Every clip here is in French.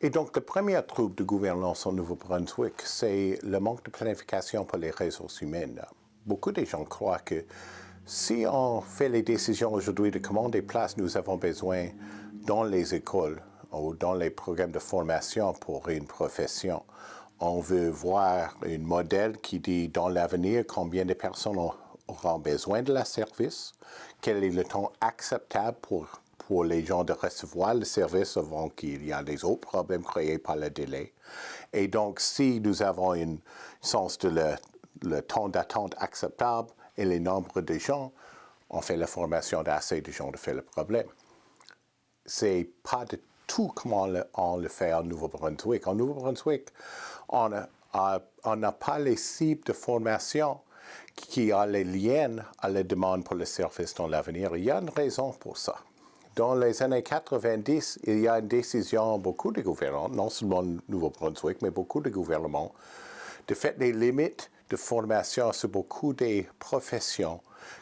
Et donc, le premier trouble de gouvernance au Nouveau-Brunswick, c'est le manque de planification pour les ressources humaines. Beaucoup de gens croient que si on fait les décisions aujourd'hui de comment des places nous avons besoin dans les écoles ou dans les programmes de formation pour une profession, on veut voir un modèle qui dit dans l'avenir combien de personnes auront besoin de la service, quel est le temps acceptable pour les gens de recevoir le service avant qu'il y ait des autres problèmes créés par le délai. Et donc, si nous avons un sens de le temps d'attente acceptable et le nombre de gens, on fait la formation d'assez de gens de faire le problème. C'est pas de tout comment on le fait en Nouveau-Brunswick. En Nouveau-Brunswick, on n'a pas les cibles de formation qui ont les liens à la demande pour le service dans l'avenir. Il y a une raison pour ça. Dans les années 90, il y a une décision, beaucoup de gouvernements, non seulement Nouveau-Brunswick, mais beaucoup de gouvernements, de faire des limites de formation sur beaucoup des professions,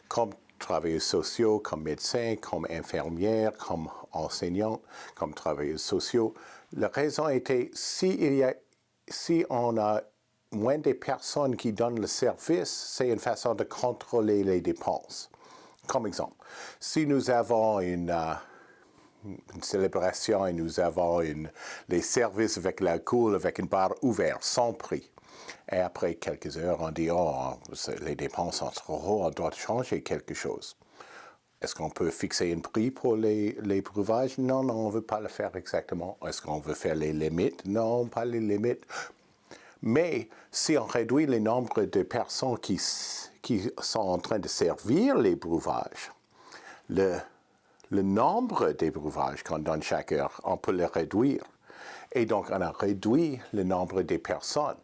comme travailleurs sociaux, comme médecins, comme infirmières, comme enseignants, comme travailleurs sociaux. La raison était, si on a moins de personnes qui donnent le service, c'est une façon de contrôler les dépenses. Comme exemple, si nous avons une célébration et nous avons les services avec l'alcool, avec une barre ouverte, sans prix, et après quelques heures, on dit « Oh, les dépenses sont trop hauts, on doit changer quelque chose. » Est-ce qu'on peut fixer un prix pour les breuvages? Non, on ne veut pas le faire exactement. Est-ce qu'on veut faire les limites? Non, pas les limites. Mais si on réduit le nombre de personnes qui sont en train de servir les breuvages, le nombre des breuvages qu'on donne chaque heure, on peut le réduire. Et donc, on a réduit le nombre des personnes.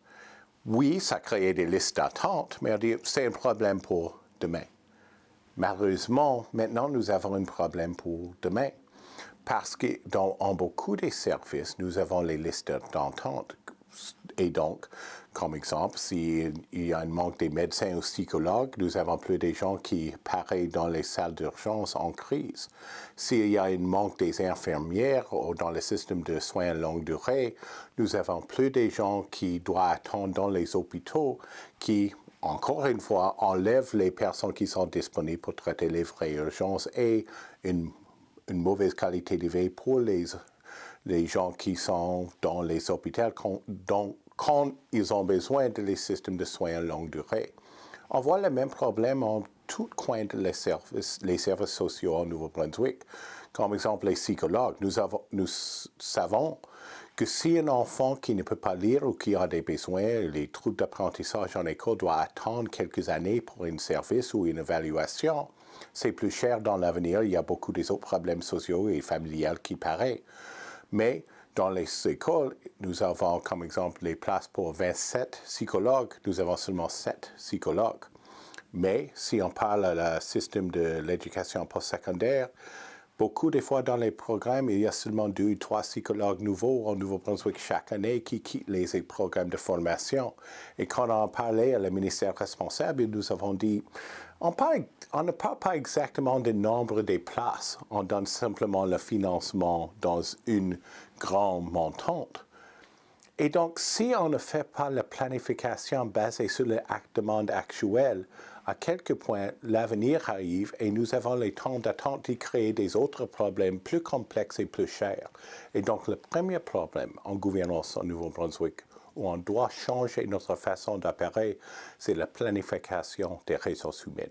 Oui, ça crée des listes d'attente, mais c'est un problème pour demain. Malheureusement, maintenant, nous avons un problème pour demain. Parce que dans beaucoup de services, nous avons les listes d'attente. Et donc, comme exemple, s'il y a un manque de médecins ou psychologues, nous avons plus de gens qui paraissent dans les salles d'urgence en crise. S'il y a un manque des infirmières ou dans le système de soins à longue durée, nous avons plus de gens qui doivent attendre dans les hôpitaux qui, encore une fois, enlèvent les personnes qui sont disponibles pour traiter les vraies urgences et une mauvaise qualité de vie pour les gens qui sont dans les hôpitaux quand ils ont besoin de les systèmes de soins à longue durée. On voit le même problème en tout coin de les services sociaux au Nouveau-Brunswick. Comme exemple, les psychologues. Nous savons que si un enfant qui ne peut pas lire ou qui a des besoins, les troubles d'apprentissage en école doit attendre quelques années pour un service ou une évaluation, c'est plus cher dans l'avenir. Il y a beaucoup d'autres problèmes sociaux et familiaux qui paraissent. Mais dans les écoles, nous avons comme exemple les places pour 27 psychologues. Nous avons seulement 7 psychologues. Mais si on parle du système de l'éducation postsecondaire, beaucoup de fois dans les programmes, il y a seulement 2 ou 3 psychologues nouveaux au Nouveau-Brunswick chaque année qui quittent les programmes de formation. Et quand on a parlé à le ministère responsable, nous avons dit, on ne parle pas exactement du nombre des places, on donne simplement le financement dans une grande montante. Et donc, si on ne fait pas la planification basée sur les demandes actuelles, à quelque point l'avenir arrive et nous avons le temps d'attente de créer des autres problèmes plus complexes et plus chers. Et donc, le premier problème en gouvernance au Nouveau-Brunswick, où on doit changer notre façon d'opérer, c'est la planification des ressources humaines.